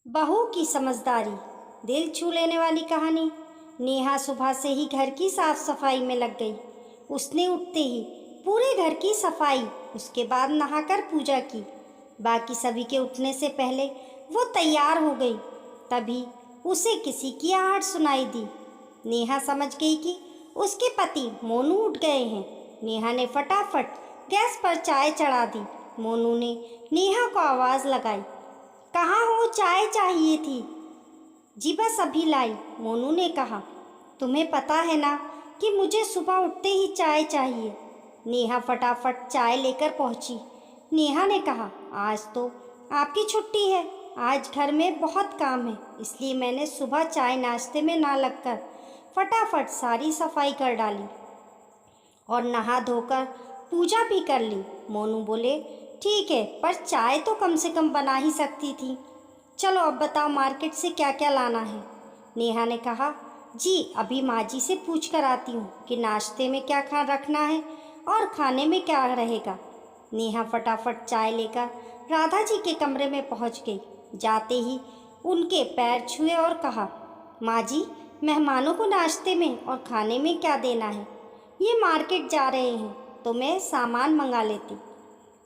बहू की समझदारी, दिल छू लेने वाली कहानी। नेहा सुबह से ही घर की साफ सफाई में लग गई। उसने उठते ही पूरे घर की सफाई, उसके बाद नहाकर पूजा की। बाकी सभी के उठने से पहले वो तैयार हो गई। तभी उसे किसी की आहट सुनाई दी। नेहा समझ गई कि उसके पति मोनू उठ गए हैं। नेहा ने फटाफट गैस पर चाय चढ़ा दी। मोनू ने नेहा को आवाज़ लगाई, कहाँ हो, चाय चाहिए थी। जी बस अभी लाई, मोनू ने कहा। तुम्हें पता है ना कि मुझे सुबह उठते ही चाय चाहिए। नेहा फटाफट चाय लेकर पहुंची। नेहा ने कहा, आज तो आपकी छुट्टी है, आज घर में बहुत काम है, इसलिए मैंने सुबह चाय नाश्ते में ना लगकर फटाफट सारी सफाई कर डाली और नहा धोकर पूजा भी कर ली। मोनू बोले, ठीक है, पर चाय तो कम से कम बना ही सकती थी। चलो अब बताओ मार्केट से क्या क्या लाना है। नेहा ने कहा, जी अभी माँ जी से पूछ कर आती हूँ कि नाश्ते में क्या खा रखना है और खाने में क्या रहेगा। नेहा फटाफट चाय लेकर राधा जी के कमरे में पहुँच गई। जाते ही उनके पैर छुए और कहा, माँ जी मेहमानों को नाश्ते में और खाने में क्या देना है। ये मार्केट जा रहे हैं तो मैं सामान मंगा लेती।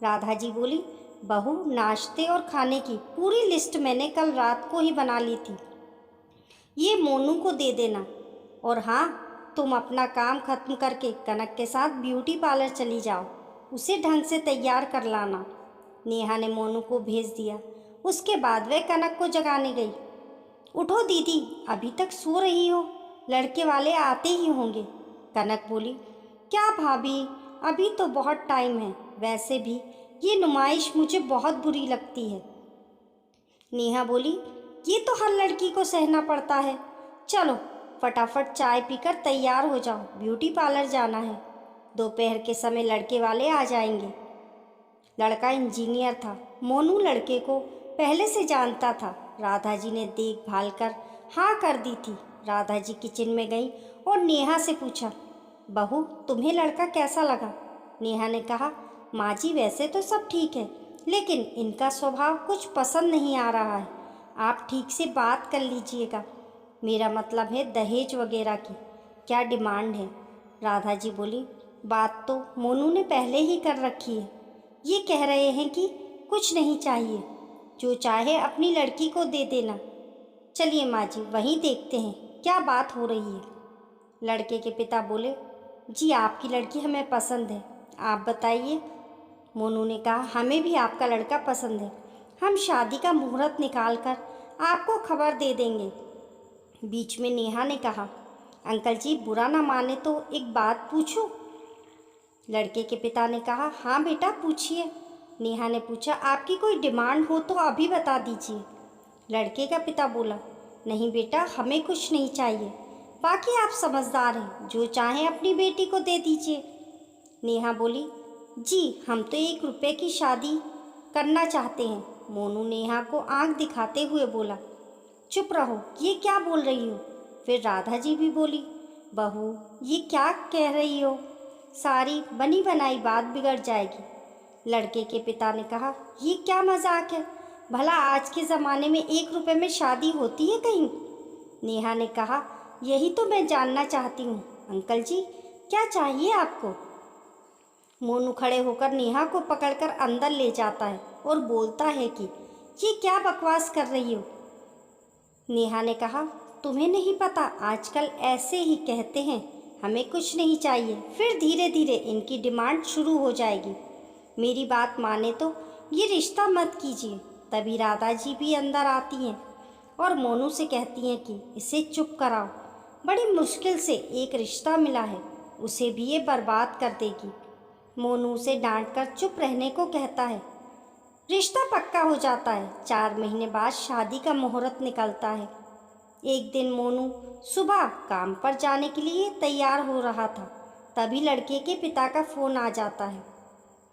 राधा जी बोली, बहू नाश्ते और खाने की पूरी लिस्ट मैंने कल रात को ही बना ली थी, ये मोनू को दे देना। और हाँ, तुम अपना काम खत्म करके कनक के साथ ब्यूटी पार्लर चली जाओ, उसे ढंग से तैयार कर लाना। नेहा ने मोनू को भेज दिया। उसके बाद वह कनक को जगाने गई। उठो दीदी, अभी तक सो रही हो, लड़के वाले आते ही होंगे। कनक बोली, क्या भाभी, अभी तो बहुत टाइम है, वैसे भी ये नुमाइश मुझे बहुत बुरी लगती है। नेहा बोली, ये तो हर लड़की को सहना पड़ता है। चलो फटाफट चाय पीकर तैयार हो जाओ, ब्यूटी पार्लर जाना है, दोपहर के समय लड़के वाले आ जाएंगे। लड़का इंजीनियर था। मोनू लड़के को पहले से जानता था। राधा जी ने देखभाल कर हाँ कर दी थी। राधा जी किचन में गई और नेहा से पूछा, बहू तुम्हें लड़का कैसा लगा। नेहा ने कहा, माँ जी वैसे तो सब ठीक है, लेकिन इनका स्वभाव कुछ पसंद नहीं आ रहा है, आप ठीक से बात कर लीजिएगा। मेरा मतलब है दहेज वगैरह की क्या डिमांड है। राधा जी बोली, बात तो मोनू ने पहले ही कर रखी है, ये कह रहे हैं कि कुछ नहीं चाहिए, जो चाहे अपनी लड़की को दे देना। चलिए माँ जी वहीं देखते हैं क्या बात हो रही है। लड़के के पिता बोले, जी आपकी लड़की हमें पसंद है, आप बताइए। मोनू ने कहा, हमें भी आपका लड़का पसंद है, हम शादी का मुहूर्त निकाल कर आपको खबर दे देंगे। बीच में नेहा ने कहा, अंकल जी बुरा ना माने तो एक बात पूछूं। लड़के के पिता ने कहा, हाँ बेटा पूछिए। नेहा ने पूछा, आपकी कोई डिमांड हो तो अभी बता दीजिए। लड़के का पिता बोला, नहीं बेटा हमें कुछ नहीं चाहिए, बाकी आप समझदार हैं, जो चाहें अपनी बेटी को दे दीजिए। नेहा बोली, जी हम तो 1 रुपये की शादी करना चाहते हैं। मोनू नेहा को आंख दिखाते हुए बोला, चुप रहो, ये क्या बोल रही हो। फिर राधा जी भी बोली, बहू ये क्या कह रही हो, सारी बनी बनाई बात बिगड़ जाएगी। लड़के के पिता ने कहा, ये क्या मजाक है, भला आज के ज़माने में 1 रुपये में शादी होती है कहीं। नेहा ने कहा, यही तो मैं जानना चाहती हूँ, अंकल जी क्या चाहिए आपको। मोनू खड़े होकर नेहा को पकड़कर अंदर ले जाता है और बोलता है कि ये क्या बकवास कर रही हो। नेहा ने कहा, तुम्हें नहीं पता, आजकल ऐसे ही कहते हैं हमें कुछ नहीं चाहिए, फिर धीरे धीरे इनकी डिमांड शुरू हो जाएगी। मेरी बात माने तो ये रिश्ता मत कीजिए। तभी राधा जी भी अंदर आती हैं और मोनू से कहती हैं कि इसे चुप कराओ, बड़ी मुश्किल से एक रिश्ता मिला है, उसे भी ये बर्बाद कर देगी। मोनू उसे डांटकर चुप रहने को कहता है। रिश्ता पक्का हो जाता है। 4 महीने बाद शादी का मुहूर्त निकलता है। एक दिन मोनू सुबह काम पर जाने के लिए तैयार हो रहा था, तभी लड़के के पिता का फ़ोन आ जाता है।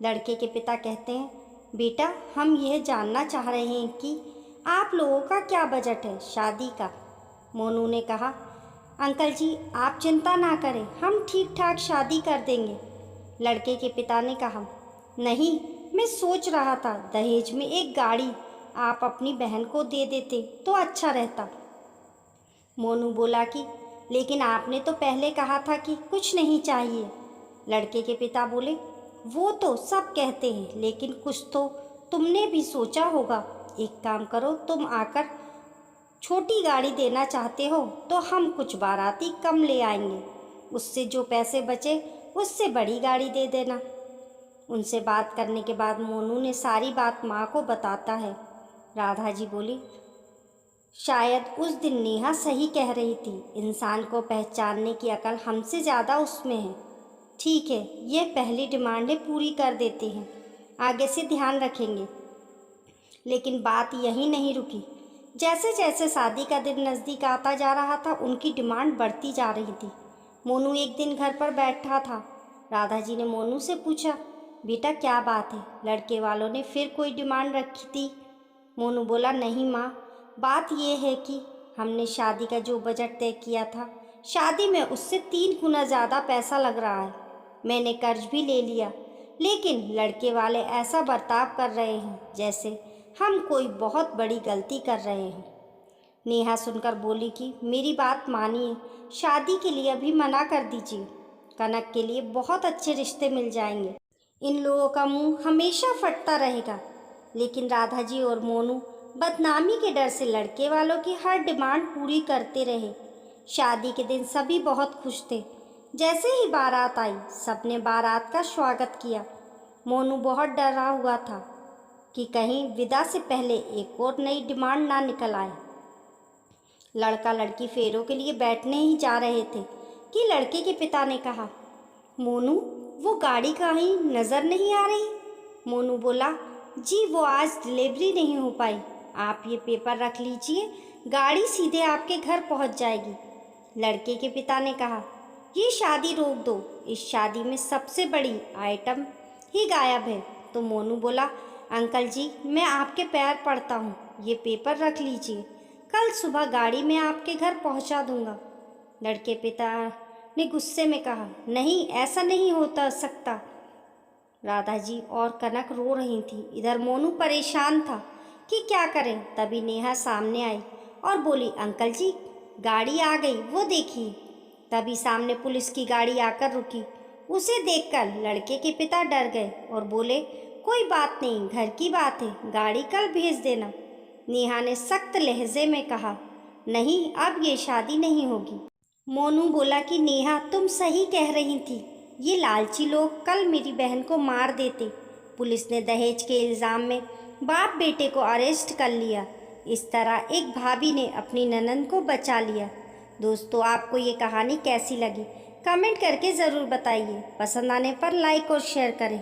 लड़के के पिता कहते हैं, बेटा हम यह जानना चाह रहे हैं कि आप लोगों का क्या बजट है शादी का। मोनू ने कहा, अंकल जी आप चिंता ना करें, हम ठीक ठाक शादी कर देंगे। लड़के के पिता ने कहा, नहीं मैं सोच रहा था दहेज में एक गाड़ी आप अपनी बहन को दे देते तो अच्छा रहता। मोनू बोला कि लेकिन आपने तो पहले कहा था कि कुछ नहीं चाहिए। लड़के के पिता बोले, वो तो सब कहते हैं, लेकिन कुछ तो तुमने भी सोचा होगा। एक काम करो, तुम आकर छोटी गाड़ी देना चाहते हो तो हम कुछ बाराती कम ले आएंगे, उससे जो पैसे बचे उससे बड़ी गाड़ी दे देना। उनसे बात करने के बाद मोनू ने सारी बात माँ को बताता है। राधा जी बोली, शायद उस दिन नेहा सही कह रही थी, इंसान को पहचानने की अकल हमसे ज़्यादा उसमें है। ठीक है, ये पहली डिमांडें पूरी कर देते हैं, आगे से ध्यान रखेंगे। लेकिन बात यहीं नहीं रुकी। जैसे जैसे शादी का दिन नज़दीक आता जा रहा था, उनकी डिमांड बढ़ती जा रही थी। मोनू एक दिन घर पर बैठा था। राधा जी ने मोनू से पूछा, बेटा क्या बात है, लड़के वालों ने फिर कोई डिमांड रखी थी? मोनू बोला, नहीं माँ, बात यह है कि हमने शादी का जो बजट तय किया था, शादी में उससे 3 गुना ज़्यादा पैसा लग रहा है। मैंने कर्ज भी ले लिया, लेकिन लड़के वाले ऐसा बर्ताव कर रहे हैं जैसे हम कोई बहुत बड़ी गलती कर रहे हैं। नेहा सुनकर बोली कि मेरी बात मानिए, शादी के लिए अभी मना कर दीजिए। कनक के लिए बहुत अच्छे रिश्ते मिल जाएंगे, इन लोगों का मुंह हमेशा फटता रहेगा। लेकिन राधा जी और मोनू बदनामी के डर से लड़के वालों की हर डिमांड पूरी करते रहे। शादी के दिन सभी बहुत खुश थे। जैसे ही बारात आई, सबने बारात का स्वागत किया। मोनू बहुत डरा हुआ था कि कहीं विदा से पहले एक और नई डिमांड ना निकल आए। लड़का लड़की फेरों के लिए बैठने ही जा रहे थे कि लड़के के पिता ने कहा, मोनू, वो गाड़ी कहीं नज़र नहीं आ रही। मोनू बोला, जी वो आज डिलीवरी नहीं हो पाई। आप ये पेपर रख लीजिए, गाड़ी सीधे आपके घर पहुंच जाएगी। लड़के के पिता ने कहा, ये शादी रोक दो, इस शादी में सबसे बड़ी आइटम ही गायब है। तो मोनू बोला, अंकल जी, मैं आपके पैर पड़ता हूँ, ये पेपर रख लीजिए, कल सुबह गाड़ी में आपके घर पहुँचा दूँगा। लड़के पिता ने गुस्से में कहा, नहीं, ऐसा नहीं होता सकता। राधा जी और कनक रो रही थी। इधर मोनू परेशान था कि क्या करें। तभी नेहा सामने आई और बोली, अंकल जी, गाड़ी आ गई, वो देखिए। तभी सामने पुलिस की गाड़ी आकर रुकी। उसे देखकर लड़के के पिता डर गए और बोले, कोई बात नहीं, घर की बात है, गाड़ी कल भेज देना। नेहा ने सख्त लहजे में कहा, नहीं, अब ये शादी नहीं होगी। मोनू बोला कि नेहा, तुम सही कह रही थी, ये लालची लोग कल मेरी बहन को मार देते। पुलिस ने दहेज के इल्ज़ाम में बाप बेटे को अरेस्ट कर लिया। इस तरह एक भाभी ने अपनी ननंद को बचा लिया। दोस्तों, आपको ये कहानी कैसी लगी कमेंट करके ज़रूर बताइए। पसंद आने पर लाइक और शेयर करें।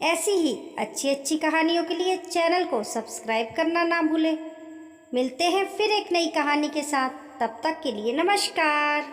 ऐसी ही अच्छी अच्छी कहानियों के लिए चैनल को सब्सक्राइब करना ना भूलें। मिलते हैं फिर एक नई कहानी के साथ, तब तक के लिए नमस्कार।